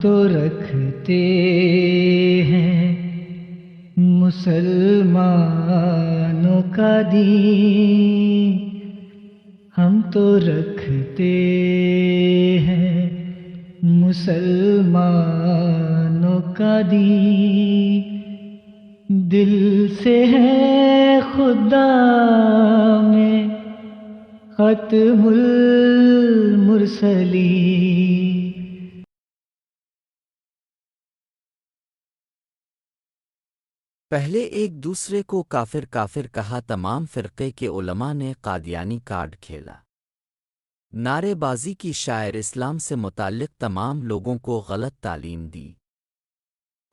تو رکھتے ہیں مسلمانوں کا دین، ہم تو رکھتے ہیں مسلمانوں کا دین، دل سے ہے خدا میں ختم المرسلین۔ پہلے ایک دوسرے کو کافر کافر کہا، تمام فرقے کے علماء نے قادیانی کارڈ کھیلا، نعرے بازی کی، شاعر اسلام سے متعلق تمام لوگوں کو غلط تعلیم دی،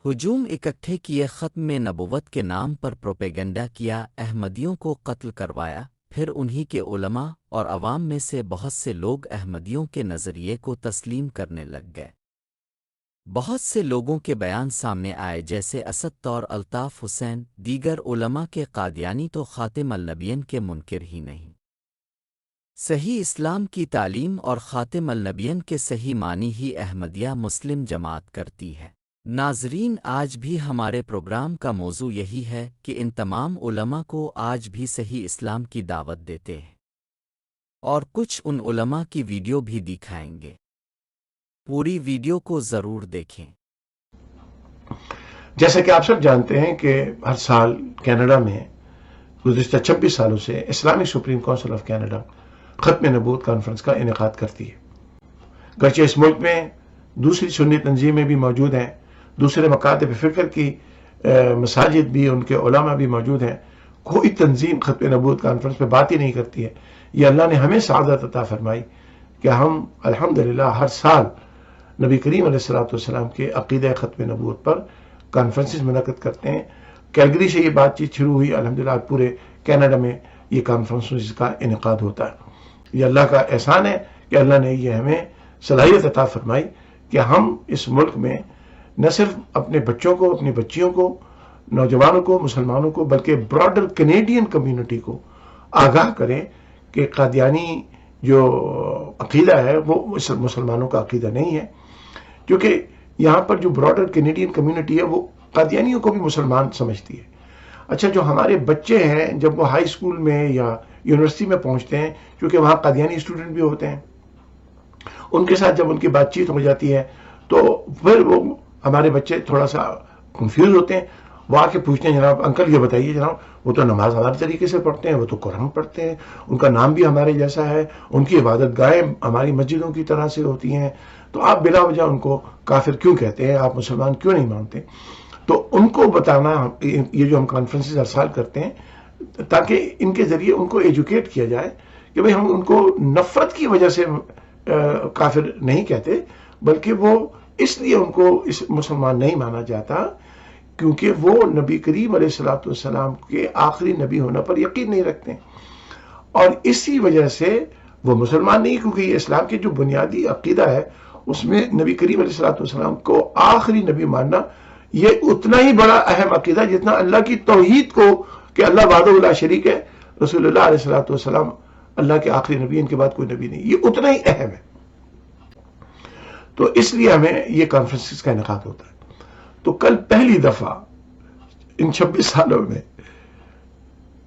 ہجوم اکٹھے کیے، ختم نبوت کے نام پر پروپیگنڈا کیا، احمدیوں کو قتل کروایا، پھر انہی کے علماء اور عوام میں سے بہت سے لوگ احمدیوں کے نظریے کو تسلیم کرنے لگ گئے۔ بہت سے لوگوں کے بیان سامنے آئے، جیسے اسد طور، الطاف حسین، دیگر علماء کے قادیانی تو خاتم النبیین کے منکر ہی نہیں۔ صحیح اسلام کی تعلیم اور خاتم النبیین کے صحیح معنی ہی احمدیہ مسلم جماعت کرتی ہے۔ ناظرین، آج بھی ہمارے پروگرام کا موضوع یہی ہے کہ ان تمام علماء کو آج بھی صحیح اسلام کی دعوت دیتے ہیں، اور کچھ ان علماء کی ویڈیو بھی دکھائیں گے۔ پوری ویڈیو کو ضرور دیکھیں۔ جیسا کہ آپ سب جانتے ہیں کہ ہر سال کینیڈا میں گزشتہ 26 سالوں سے Islamic supreme council of Canada ختم نبوت کانفرنس کا انعقاد کرتی ہے۔ گرچہ اس ملک میں دوسری سنی تنظیمیں بھی موجود ہیں، دوسرے مکاتب فکر کی مساجد بھی، ان کے علماء بھی موجود ہیں، کوئی تنظیم ختم نبوت کانفرنس پہ بات ہی نہیں کرتی ہے۔ یہ اللہ نے ہمیں سعادت عطا فرمائی کہ ہم الحمدللہ ہر سال نبی کریم علیہ السلام کے عقیدہ ختم نبوت پر کانفرنسز منعقد کرتے ہیں۔ کیلگری سے یہ بات چیت شروع ہوئی، الحمدللہ پورے کینیڈا میں یہ کانفرنسز کا انعقاد ہوتا ہے۔ یہ اللہ کا احسان ہے کہ اللہ نے یہ ہمیں صلاحیت عطا فرمائی کہ ہم اس ملک میں نہ صرف اپنے بچوں کو، اپنی بچیوں کو، نوجوانوں کو، مسلمانوں کو، بلکہ براڈر کینیڈین کمیونٹی کو آگاہ کریں کہ قادیانی جو عقیدہ ہے وہ مسلمانوں کا عقیدہ نہیں ہے، کیونکہ یہاں پر جو براڈر کینیڈین کمیونٹی ہے وہ قادیانیوں کو بھی مسلمان سمجھتی ہے۔ اچھا، جو ہمارے بچے ہیں جب وہ ہائی اسکول میں یا یونیورسٹی میں پہنچتے ہیں، کیونکہ وہاں قادیانی اسٹوڈنٹ بھی ہوتے ہیں، ان کے ساتھ جب ان کی بات چیت ہو جاتی ہے تو پھر وہ ہمارے بچے تھوڑا سا کنفیوز ہوتے ہیں، وہ آ کے پوچھتے ہیں جناب انکل یہ بتائیے جناب، وہ تو نماز ہمارے طریقے سے پڑھتے ہیں، وہ تو قرآن پڑھتے ہیں، ان کا نام بھی ہمارے جیسا ہے، ان کی عبادت گاہیں ہماری مسجدوں کی طرح سے ہوتی ہیں، تو آپ بلا وجہ ان کو کافر کیوں کہتے ہیں، آپ مسلمان کیوں نہیں مانتے؟ تو ان کو بتانا، یہ جو ہم کانفرنسز ہر سال کرتے ہیں تاکہ ان کے ذریعے ان کو ایجوکیٹ کیا جائے کہ بھئی ہم ان کو نفرت کی وجہ سے کافر نہیں کہتے، بلکہ وہ اس لیے ان کو مسلمان نہیں مانا جاتا کیونکہ وہ نبی کریم علیہ السلام کے آخری نبی ہونے پر یقین نہیں رکھتے ہیں، اور اسی وجہ سے وہ مسلمان نہیں، کیونکہ یہ اسلام کے جو بنیادی عقیدہ ہے اس میں نبی کریم علیہ السلام کو آخری نبی ماننا یہ اتنا ہی بڑا اہم عقیدہ جتنا اللہ کی توحید کو کہ اللہ وحدہ لا شریک ہے، رسول اللہ علیہ السلام اللہ کے آخری نبی، ان کے بعد کوئی نبی نہیں، یہ اتنا ہی اہم ہے۔ تو اس لیے ہمیں یہ کانفرنسز کا انعقاد ہوتا ہے۔ تو کل پہلی دفعہ ان 26 سالوں میں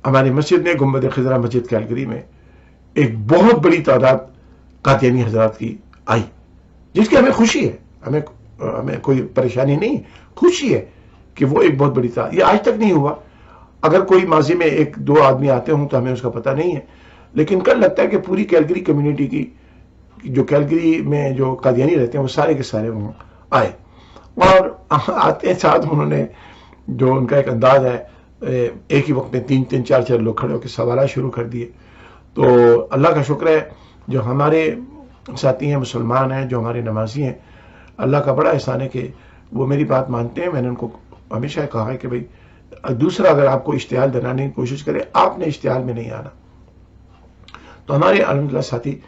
ہماری مسجد میں، گنبد خضرا مسجد کیلگری میں، ایک بہت بڑی تعداد قادیانی حضرات کی آئی، جس کی ہمیں خوشی ہے، ہمیں کوئی پریشانی نہیں، خوشی ہے کہ وہ ایک بہت بڑی تعداد، یہ آج تک نہیں ہوا۔ اگر کوئی ماضی میں 1-2 آدمی آتے ہوں تو ہمیں اس کا پتہ نہیں ہے، لیکن کل لگتا ہے کہ پوری کیلگری کمیونٹی کی، جو کیلگری میں جو قادیانی رہتے ہیں وہ سارے کے سارے وہاں آئے، اور آتے ساتھ انہوں نے جو ان کا ایک انداز ہے، ایک ہی وقت میں 3-3 4-4 لوگ کھڑے ہو کے سوالات شروع کر دیے۔ تو اللہ کا شکر ہے جو ہمارے ساتھی ہیں، مسلمان ہیں، جو ہمارے نمازی ہیں، اللہ کا بڑا احسان ہے کہ وہ میری بات مانتے ہیں۔ میں نے ان کو ہمیشہ کہا ہے کہ بھئی دوسرا اگر آپ کو اشتعال دلانے کی کوشش کرے، آپ نے اشتعال میں نہیں آنا۔ تو ہمارے الحمدللہ ساتھی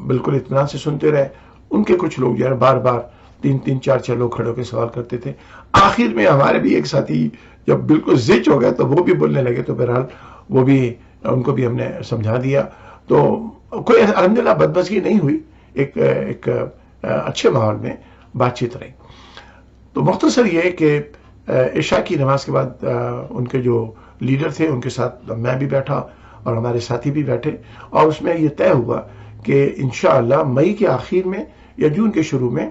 بالکل اطمینان سے سنتے رہے۔ ان کے کچھ لوگ جو ہے بار بار 3-3 4-4 لوگ کھڑے ہو کے سوال کرتے تھے۔ آخر میں ہمارے بھی ایک ساتھی جب بالکل زچ ہو گئے تو وہ بھی بولنے لگے، تو بہرحال وہ بھی، ان کو بھی ہم نے سمجھا دیا۔ تو کوئی الحمدللہ بدمزگی نہیں ہوئی، ایک اچھے ماحول میں بات چیت رہی. تو مختصر یہ کہ عشاء کی نماز کے بعد ان کے جو لیڈر تھے ان کے ساتھ میں بھی بیٹھا اور ہمارے ساتھی بھی بیٹھے, اور اس میں یہ طے ہوا کہ انشاءاللہ مئی کے آخر میں یا جون کے شروع میں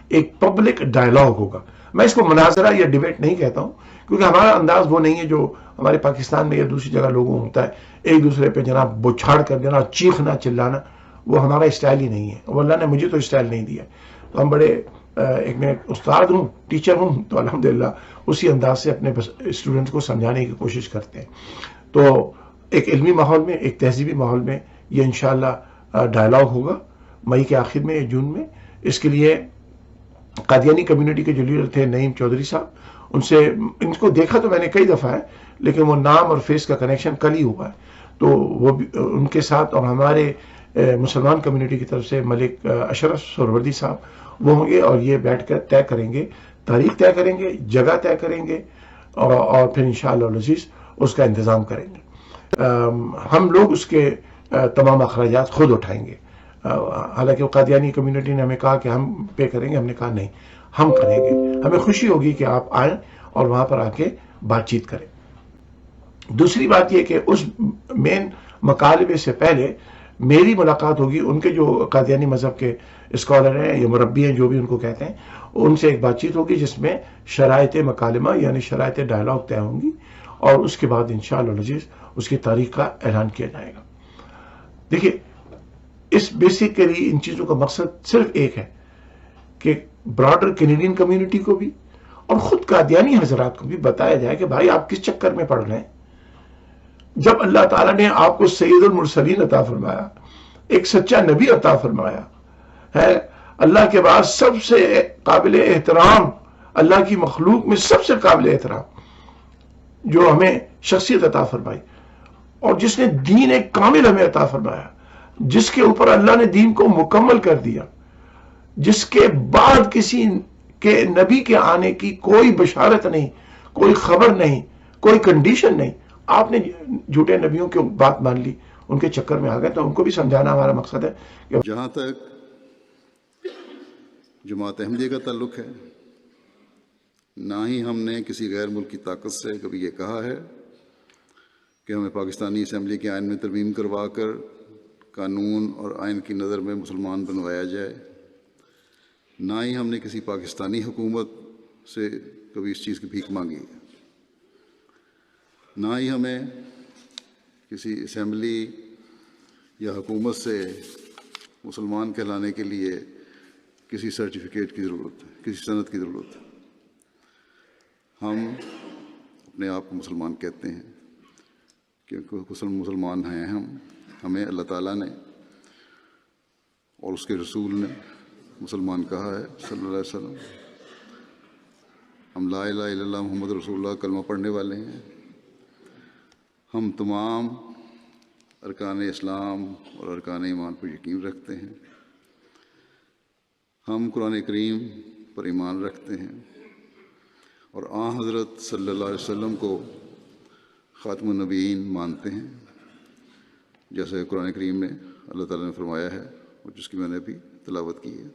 ایک پبلک ڈائلاگ ہوگا. میں اس کو مناظرہ یا ڈیبیٹ نہیں کہتا ہوں, کیونکہ ہمارا انداز وہ نہیں ہے جو ہمارے پاکستان میں یا دوسری جگہ لوگوں ہوتا ہے, ایک دوسرے پہ جناب بچھاڑ کر دینا, چیخنا چلانا. وہ ہمارا اسٹائل ہی نہیں ہے, وہ اللہ نے مجھے تو اسٹائل نہیں دیا. تو ہم بڑے ایک میں استاد ہوں, ٹیچر ہوں, تو الحمدللہ اسی انداز سے اپنے اسٹوڈنٹس کو سمجھانے کی کوشش کرتے ہیں. تو ایک علمی ماحول میں, ایک تہذیبی ماحول میں یہ انشاءاللہ ڈائلاگ ہوگا مئی کے آخر میں یا جون میں. اس کے لیے قادیانی کمیونٹی کے جو لیڈر تھے نعیم چودھری صاحب, ان کو دیکھا تو میں نے کئی دفعہ ہے, لیکن وہ نام اور فیس کا کنیکشن کل ہی ہوا ہے. تو وہ ان کے ساتھ, اور ہمارے مسلمان کمیونٹی کی طرف سے ملک اشرف سہروردی صاحب وہ ہوں گے, اور یہ بیٹھ کر طے کریں گے, تاریخ طے کریں گے, جگہ طے کریں گے, اور پھر انشاءاللہ العزیز اس کا انتظام کریں گے. ہم لوگ اس کے تمام اخراجات خود اٹھائیں گے. حالانکہ وہ قادیانی کمیونٹی نے ہمیں کہا کہ ہم پے کریں گے, ہم نے کہا نہیں, ہم کریں گے. ہمیں خوشی ہوگی کہ آپ آئیں اور وہاں پر آ کے بات چیت کریں. دوسری بات یہ کہ اس مین مکالمے سے پہلے میری ملاقات ہوگی ان کے جو قادیانی مذہب کے اسکالر ہیں یا مربی ہیں, جو بھی ان کو کہتے ہیں, ان سے ایک بات چیت ہوگی جس میں شرائط مکالمہ یعنی شرائط ڈائلاگ طے ہوں گی, اور اس کے بعد انشاءاللہ العزیز اس کی تاریخ کا اعلان کیا جائے گا. دیکھیے, اس بیسیکلی ان چیزوں کا مقصد صرف ایک ہے کہ براڈر کینیڈین کمیونٹی کو بھی اور خود قادیانی حضرات کو بھی بتایا جائے کہ بھائی آپ کس چکر میں پڑ رہے ہیں, جب اللہ تعالیٰ نے آپ کو سید المرسلین عطا فرمایا, ایک سچا نبی عطا فرمایا ہے, اللہ کے بعد سب سے قابل احترام, اللہ کی مخلوق میں سب سے قابل احترام جو ہمیں شخصیت عطا فرمائی, اور جس نے دین ایک کامل ہمیں عطا فرمایا, جس کے اوپر اللہ نے دین کو مکمل کر دیا, جس کے بعد کسی کے نبی کے آنے کی کوئی بشارت نہیں, کوئی خبر نہیں, کوئی کنڈیشن نہیں. آپ نے جھوٹے نبیوں کی بات مان لی, ان کے چکر میں آ گئے. تو ان کو بھی سمجھانا ہمارا مقصد ہے کہ جہاں تک جماعت احمدیہ کا تعلق ہے, نہ ہی ہم نے کسی غیر ملکی طاقت سے کبھی یہ کہا ہے کہ ہمیں پاکستانی اسمبلی کے آئین میں ترمیم کروا کر قانون اور آئین کی نظر میں مسلمان بنوایا جائے. نہ ہی ہم نے کسی پاکستانی حکومت سے کبھی اس چیز کی بھیک مانگی. نہ ہی ہمیں کسی اسمبلی یا حکومت سے مسلمان کہلانے کے لیے کسی سرٹیفکیٹ کی ضرورت ہے, کسی سند کی ضرورت ہے. ہم اپنے آپ کو مسلمان کہتے ہیں کیونکہ مسلمان ہیں ہم. ہمیں اللہ تعالیٰ نے اور اس کے رسول نے مسلمان کہا ہے صلی اللہ علیہ وسلم. ہم لا الہ الا اللہ محمد رسول اللہ کلمہ پڑھنے والے ہیں. ہم تمام ارکان اسلام اور ارکان ایمان پر یقین رکھتے ہیں. ہم قرآن کریم پر ایمان رکھتے ہیں اور آن حضرت صلی اللہ علیہ وسلم کو خاتم النبیین مانتے ہیں, جیسے قرآن کریم میں اللہ تعالیٰ نے فرمایا ہے اور جس کی میں نے بھی تلاوت کی ہے.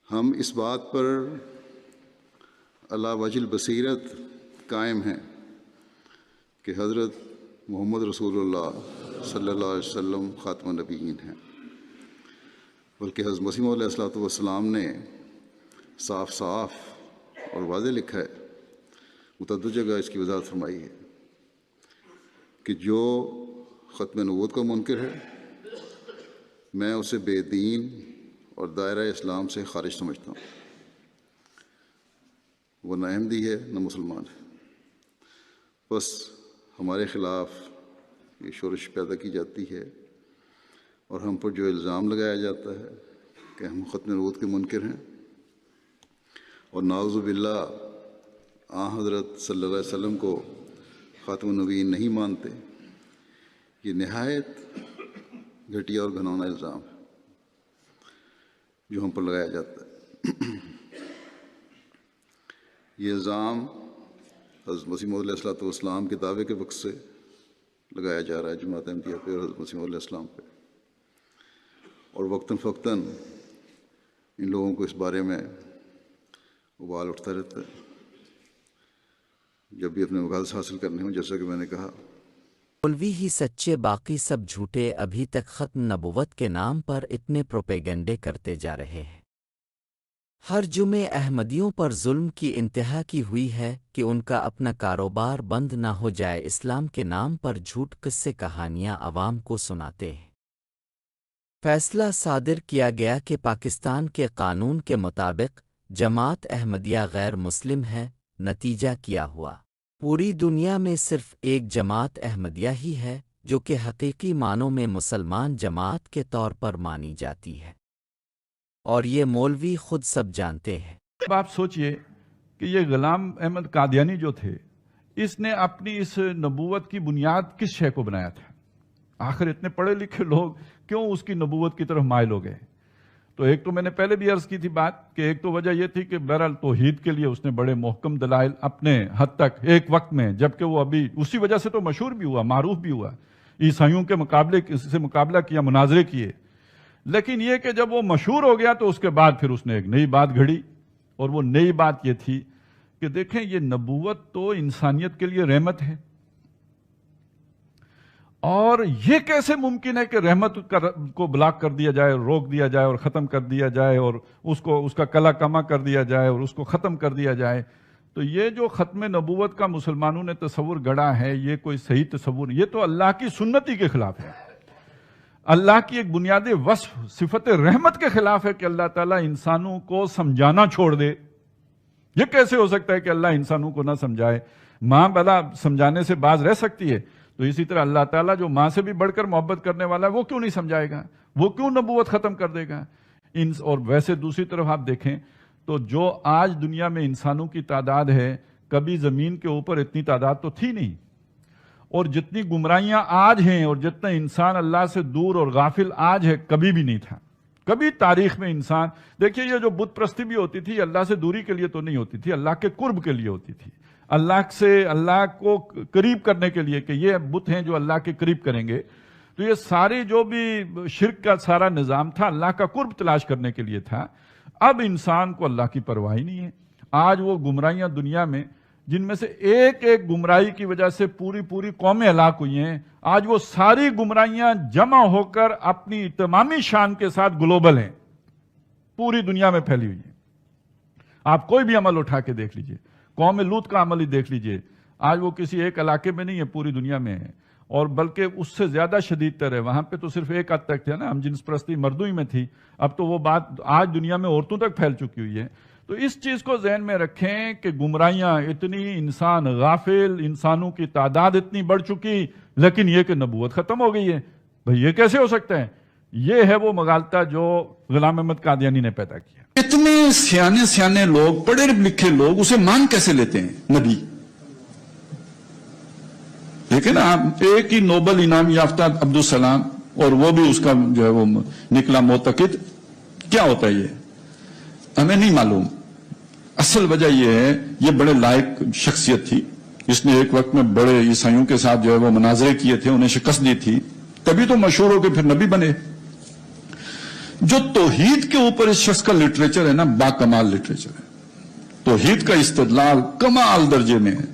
ہم اس بات پر علی وجہ البصیرت قائم ہیں کہ حضرت محمد رسول اللہ صلی اللہ علیہ وسلم خاتم النبیین ہیں, بلکہ حضرت مسیح علیہ الصلوۃ والسلام نے صاف صاف اور واضح لکھا ہے, متعدد جگہ اس کی وضاحت فرمائی ہے کہ جو ختم نبوت کا منکر ہے میں اسے بے دین اور دائرہ اسلام سے خارج سمجھتا ہوں. وہ نہ احمدی ہے نہ مسلمان ہے. بس ہمارے خلاف یہ شورش پیدا کی جاتی ہے اور ہم پر جو الزام لگایا جاتا ہے کہ ہم ختم نبوت کے منکر ہیں اور نعوذ باللہ آن حضرت صلی اللہ علیہ وسلم کو خاتم النبیین نہیں مانتے, یہ نہایت گھٹیا اور گھناؤنا الزام ہے جو ہم پر لگایا جاتا ہے. یہ الزام حضرت مسیح علیہ الصلوۃ والسلام کے دعوے کے وقت سے لگایا جا رہا ہے جماعت احمدیہ پہ اور حضرت مسیح علیہ السلام پہ, اور وقتاً فوقتاً ان لوگوں کو اس بارے میں ابال اٹھتا رہتا ہے جب بھی اپنے مقاصد حاصل کرنے ہوں. جیسا کہ میں نے کہا مولوی ہی سچے باقی سب جھوٹے ابھی تک ختم نبوت کے نام پر اتنے پروپیگنڈے کرتے جا رہے ہیں. ہر جمعے احمدیوں پر ظلم کی انتہا کی ہوئی ہے کہ ان کا اپنا کاروبار بند نہ ہو جائے. اسلام کے نام پر جھوٹ قصے کہانیاں عوام کو سناتے ہیں. فیصلہ صادر کیا گیا کہ پاکستان کے قانون کے مطابق جماعت احمدیہ غیر مسلم ہے. نتیجہ کیا ہوا؟ پوری دنیا میں صرف ایک جماعت احمدیہ ہی ہے جو کہ حقیقی معنوں میں مسلمان جماعت کے طور پر مانی جاتی ہے، اور یہ مولوی خود سب جانتے ہیں. اب آپ سوچئے کہ یہ غلام احمد قادیانی جو تھے، اس نے اپنی اس نبوت کی بنیاد کس شے کو بنایا تھا؟ آخر اتنے پڑھے لکھے لوگ کیوں اس کی نبوت کی طرف مائل ہو گئے؟ تو ایک تو میں نے پہلے بھی عرض کی تھی بات کہ ایک تو وجہ یہ تھی کہ بہرحال توحید کے لیے اس نے بڑے محکم دلائل اپنے حد تک ایک وقت میں، جبکہ وہ ابھی اسی وجہ سے تو مشہور بھی ہوا، معروف بھی ہوا، عیسائیوں کے مقابلہ کیا، مناظرے کیے. لیکن یہ کہ جب وہ مشہور ہو گیا تو اس کے بعد پھر اس نے ایک نئی بات گھڑی، اور وہ نئی بات یہ تھی کہ دیکھیں یہ نبوت تو انسانیت کے لیے رحمت ہے، اور یہ کیسے ممکن ہے کہ رحمت کو بلاک کر دیا جائے، روک دیا جائے اور ختم کر دیا جائے، اور اس کا کلا کما کر دیا جائے اور اس کو ختم کر دیا جائے. تو یہ جو ختم نبوت کا مسلمانوں نے تصور گڑا ہے، یہ کوئی صحیح تصور، یہ تو اللہ کی سنتی کے خلاف ہے، اللہ کی ایک بنیادی وصف صفت رحمت کے خلاف ہے کہ اللہ تعالیٰ انسانوں کو سمجھانا چھوڑ دے. یہ کیسے ہو سکتا ہے کہ اللہ انسانوں کو نہ سمجھائے؟ ماں بلا سمجھانے سے باز رہ سکتی ہے، تو اسی طرح اللہ تعالیٰ جو ماں سے بھی بڑھ کر محبت کرنے والا ہے، وہ کیوں نہیں سمجھائے گا؟ وہ کیوں نبوت ختم کر دے گا؟ اور ویسے دوسری طرف آپ دیکھیں تو جو آج دنیا میں انسانوں کی تعداد ہے، کبھی زمین کے اوپر اتنی تعداد تو تھی نہیں، اور جتنی گمراہیاں آج ہیں اور جتنا انسان اللہ سے دور اور غافل آج ہے، کبھی بھی نہیں تھا. کبھی تاریخ میں انسان، دیکھیے یہ جو بت پرستی بھی ہوتی تھی، اللہ سے دوری کے لیے تو نہیں ہوتی تھی، اللہ کے قرب کے لیے ہوتی تھی، اللہ کو قریب کرنے کے لیے کہ یہ بت ہیں جو اللہ کے قریب کریں گے. تو یہ ساری جو بھی شرک کا سارا نظام تھا، اللہ کا قرب تلاش کرنے کے لیے تھا. اب انسان کو اللہ کی پرواہ نہیں ہے. آج وہ گمراہیاں دنیا میں، جن میں سے ایک ایک گمراہی کی وجہ سے پوری قومیں ہلاک ہوئی ہیں، آج وہ ساری گمراہیاں جمع ہو کر اپنی تمامی شان کے ساتھ گلوبل ہیں، پوری دنیا میں پھیلی ہوئی ہیں. آپ کوئی بھی عمل اٹھا کے دیکھ لیجئے، قوم لوط کا عمل ہی دیکھ لیجئے، آج وہ کسی ایک علاقے میں نہیں ہے، پوری دنیا میں ہے، اور بلکہ اس سے زیادہ شدید تر ہے. وہاں پہ تو صرف ایک حد تک تھا نا، ہم جنس پرستی مردوں ہی میں تھی، اب تو وہ بات آج دنیا میں عورتوں تک پھیل چکی ہوئی ہے. تو اس چیز کو ذہن میں رکھیں کہ گمراہیاں اتنی، انسان غافل، انسانوں کی تعداد اتنی بڑھ چکی، لیکن یہ کہ نبوت ختم ہو گئی ہے. بھئی یہ کیسے ہو سکتا ہے؟ یہ ہے وہ مغالطہ جو غلام احمد قادیانی نے پیدا کیا. اتنے سیانے لوگ، پڑھے لکھے لوگ اسے مان کیسے لیتے ہیں نبی؟ لیکن آپ ایک ہی نوبل انعام یافتہ عبدالسلام، اور وہ بھی اس کا جو ہے وہ نکلا معتقد. کیا ہوتا ہے یہ؟ ہمیں نہیں معلوم. اصل وجہ یہ ہے، یہ بڑے لائق شخصیت تھی، اس نے ایک وقت میں بڑے عیسائیوں کے ساتھ جو ہے وہ مناظرے کیے تھے، انہیں شکست دی تھی، تبھی تو مشہور ہو کے پھر نبی بنے. جو توحید کے اوپر اس شخص کا لٹریچر ہے نا، با کمال لٹریچر ہے. توحید کا استدلال کمال درجے میں ہے.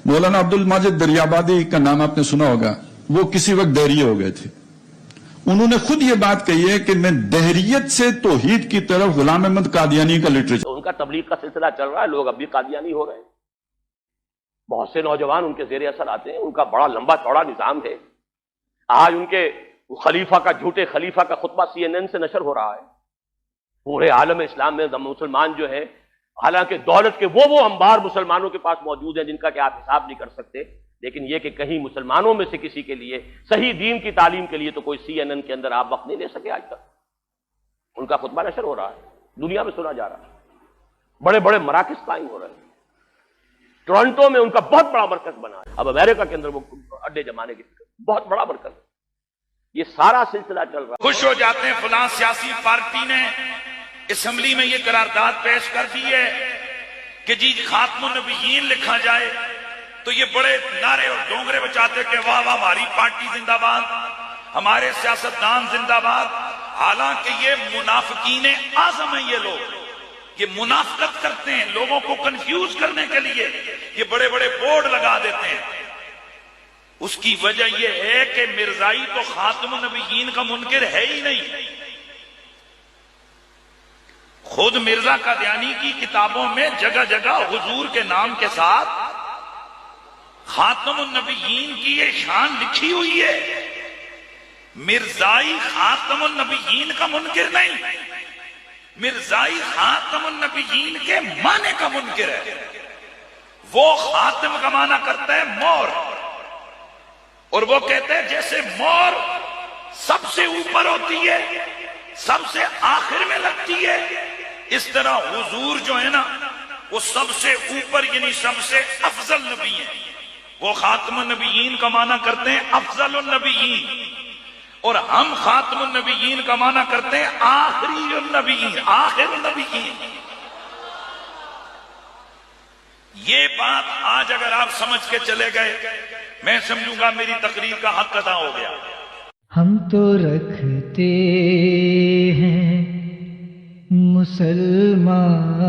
مولانا عبد الماجد دریابادی کا نام آپ نے سنا ہوگا، وہ کسی وقت دہریے ہو گئے تھے. انہوں نے خود یہ بات کہی ہے کہ میں دہریت سے توحید کی طرف غلام احمد قادیانی کا لٹریچر. ان کا تبلیغ کا سلسلہ چل رہا ہے، لوگ اب بھی قادیانی ہو رہے ہیں، بہت سے نوجوان ان کے زیر اثر آتے ہیں. ان کا بڑا لمبا چوڑا نظام ہے. آج ان کے خلیفہ کا، جھوٹے خلیفہ کا خطبہ CNN سے نشر ہو رہا ہے. پورے عالم اسلام میں مسلمان جو ہے، حالانکہ دولت کے وہ انبار مسلمانوں کے پاس موجود ہیں جن کا کہ آپ حساب نہیں کر سکتے، لیکن یہ کہ کہیں مسلمانوں میں سے کسی کے لیے صحیح دین کی تعلیم کے لیے تو کوئی CNN کے اندر آپ وقت نہیں لے سکے. آج تک ان کا خطبہ نشر ہو رہا ہے، دنیا میں سنا جا رہا ہے، بڑے بڑے مراکز قائم ہو رہے ہیں. ٹورنٹو میں ان کا بہت بڑا مرکز بنا ہے. اب امریکہ کے اندر وہ اڈے جمانے کی بہت بڑا مرکز ہے. یہ سارا سلسلہ چل رہا ہے. خوش ہو جاتے ہیں فلاں سیاسی پارٹی نے اسمبلی میں یہ قرارداد پیش کر دی ہے کہ جی خاتم النبیین لکھا جائے، تو یہ بڑے نعرے اور ڈونگرے بچاتے کہ واہ واہ ہماری پارٹی زندہ باد، ہمارے سیاستدان زندہ باد، حالانکہ یہ منافقین اعظم ہیں، یہ لوگ یہ منافقت کرتے ہیں لوگوں کو کنفیوز کرنے کے لیے، یہ بڑے بڑے بورڈ لگا دیتے ہیں۔ اس کی وجہ یہ ہے کہ مرزائی تو خاتم النبیین کا منکر ہے ہی نہیں۔ خود مرزا قادیانی کی کتابوں میں جگہ جگہ حضور کے نام کے ساتھ خاتم النبیین کی یہ شان لکھی ہوئی ہے۔ مرزائی خاتم النبیین کا منکر نہیں، مرزائی خاتم النبیین کے معنی کا منکر ہے۔ وہ خاتم کا معنی کرتا ہے مور، اور وہ کہتے ہیں جیسے مور سب سے اوپر ہوتی ہے، سب سے آخر میں لگتی ہے، اس طرح حضور جو ہے نا وہ سب سے اوپر یعنی سب سے افضل نبی ہیں۔ وہ خاتم النبیین کا معنی کرتے ہیں افضل النبیین، اور ہم خاتم النبیین کا معنی کرتے ہیں آخری النبیین، آخر النبیین۔ یہ بات آج اگر آپ سمجھ کے چلے گئے، میں سمجھوں گا میری تقریر کا حق ادا ہو گیا۔ ہم تو رکھتے ہیں مسلمانوں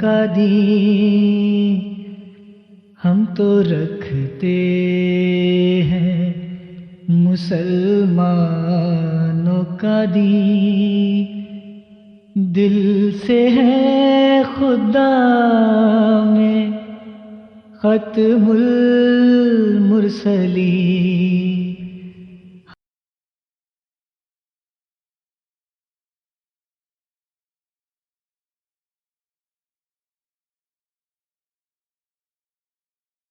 کا دین، ہم تو رکھتے ہیں مسلمانوں کا دین، دل سے ہے خدا میں ختم المرسلین۔